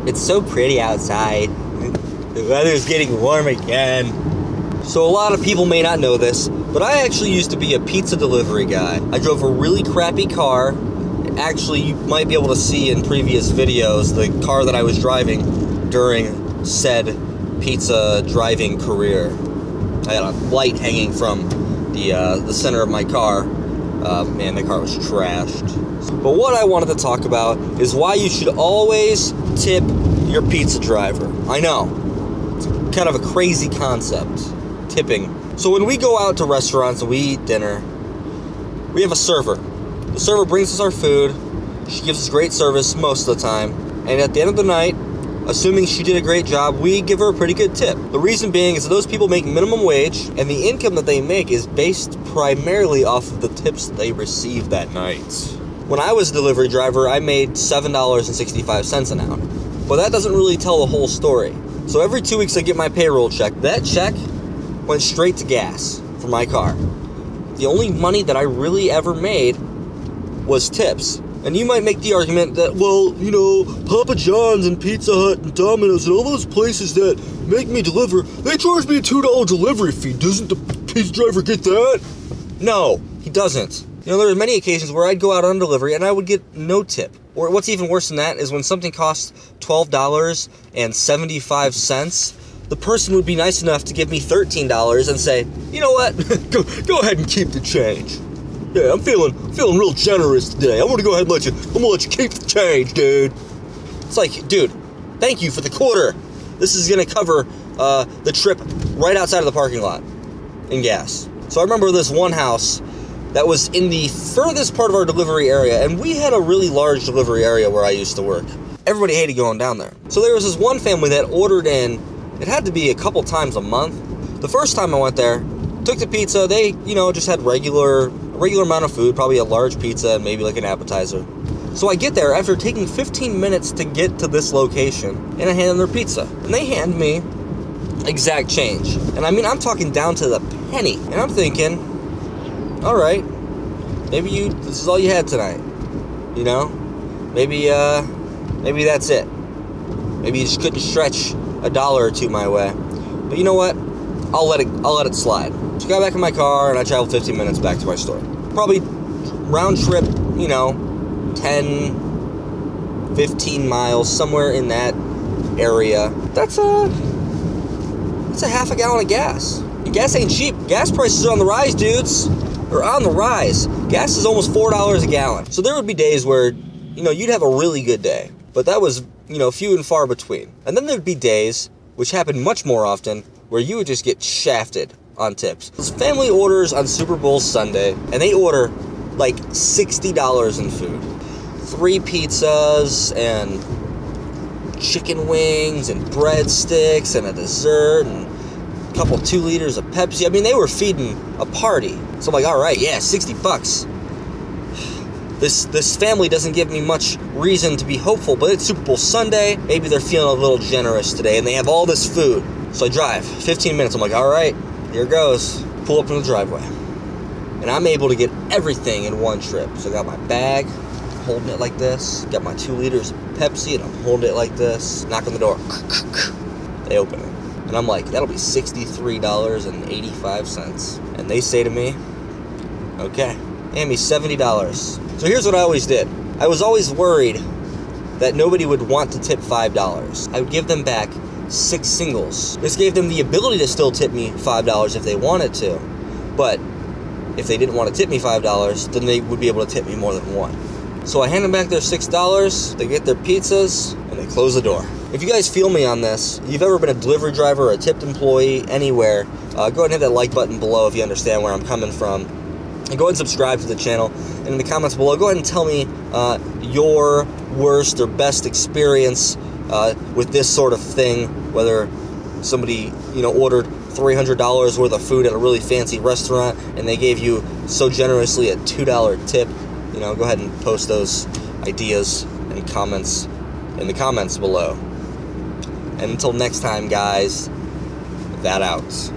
It's so pretty outside. The weather's getting warm again. So a lot of people may not know this, but I actually used to be a pizza delivery guy. I drove a really crappy car. Actually, you might be able to see in previous videos the car that I was driving during said pizza driving career. I had a light hanging from the center of my car. Man, the car was trashed. But what I wanted to talk about is why you should always tip your pizza driver. I know, it's kind of a crazy concept, tipping. So when we go out to restaurants and we eat dinner, we have a server. The server brings us our food. She gives us great service most of the time. And at the end of the night, assuming she did a great job, we give her a pretty good tip. The reason being is that those people make minimum wage, and the income that they make is based primarily off of the tips that they receive that night. When I was a delivery driver, I made $7.65 an hour. But that doesn't really tell the whole story. So every 2 weeks I get my payroll check. That check went straight to gas for my car. The only money that I really ever made was tips. And you might make the argument that, well, you know, Papa John's and Pizza Hut and Domino's and all those places that make me deliver, they charge me a $2 delivery fee. Doesn't the pizza driver get that? No, he doesn't. You know, there are many occasions where I'd go out on delivery and I would get no tip. Or what's even worse than that is when something costs $12.75, the person would be nice enough to give me $13 and say, you know what, go ahead and keep the change. Yeah, I'm feeling real generous today. I'm gonna go ahead and let you keep the change, dude. It's like, dude, thank you for the quarter. This is gonna cover the trip right outside of the parking lot in gas. So I remember this one house that was in the furthest part of our delivery area, and we had a really large delivery area where I used to work. Everybody hated going down there. So there was this one family that ordered in, it had to be a couple times a month. The first time I went there, took the pizza, they, you know, just had regular amount of food, probably a large pizza and maybe like an appetizer. So I get there after taking 15 minutes to get to this location, and I hand them their pizza. And they hand me exact change. And I mean, I'm talking down to the penny. And I'm thinking, all right, maybe this is all you had tonight, you know? Maybe that's it. Maybe you just couldn't stretch $1 or $2 my way. But you know what? I'll let it slide. So I got back in my car and I traveled 15 minutes back to my store. Probably round trip, you know, 10, 15 miles, somewhere in that area. That's a half a gallon of gas. And gas ain't cheap. Gas prices are on the rise, dudes. They're on the rise. Gas is almost $4 a gallon. So there would be days where, you know, you'd have a really good day. But that was, you know, few and far between. And then there'd be days, which happened much more often, where you would just get shafted on tips. This family orders on Super Bowl Sunday, and they order like $60 in food. 3 pizzas, and chicken wings, and breadsticks, and a dessert, and a couple 2 liters of Pepsi. I mean, they were feeding a party. So I'm like, all right, yeah, 60 bucks. This family doesn't give me much reason to be hopeful, but it's Super Bowl Sunday. Maybe they're feeling a little generous today, and they have all this food. So I drive 15 minutes. I'm like, all right, here goes. Pull up in the driveway. And I'm able to get everything in one trip. So I got my bag, holding it like this. Got my 2 liters of Pepsi, and I'm holding it like this. Knock on the door. They open it. And I'm like, that'll be $63.85. And they say to me, okay, hand me $70. So here's what I always did. I was always worried that nobody would want to tip $5. I would give them back 6 singles. This gave them the ability to still tip me $5 if they wanted to. But if they didn't want to tip me $5, then they would be able to tip me more than 1. So I hand them back their $6, they get their pizzas, and they close the door. If you guys feel me on this, you've ever been a delivery driver or a tipped employee anywhere, go ahead and hit that like button below if you understand where I'm coming from. And go ahead and subscribe to the channel. And in the comments below, go ahead and tell me your worst or best experience with this sort of thing, whether somebody, you know, ordered $300 worth of food at a really fancy restaurant and they gave you so generously a $2 tip. You know, go ahead and post those ideas and comments in the comments below. And until next time, guys, that out.